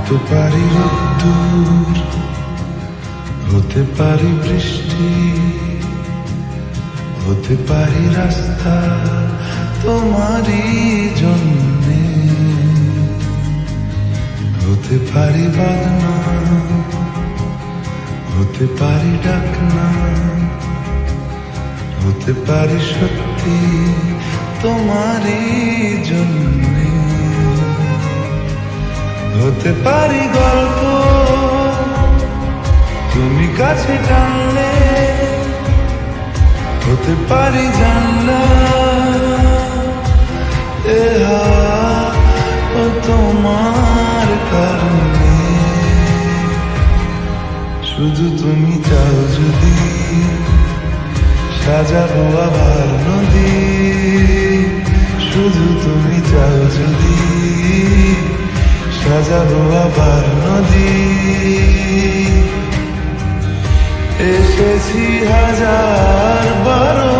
হতে পারি রোদ্দুর, হতে পারি বৃষ্টি, হতে পারি রাস্তা তোমারই জন্যে, হতে পারি বাজনা, হতে পারি ডাকনা, হতে পারি সত্যি তোমারই জন্যে, হতে পারি গল্প তুমি কাছে টানলে, হতে পারি জানলা এ হাওয়া ও তোমার কারণে। শুধু তুমি চাও যদি সাজাবো আবার নদী, শুধু তুমি চাও যদি সাজাবো আবার নদী। এসেছি হাজার বারো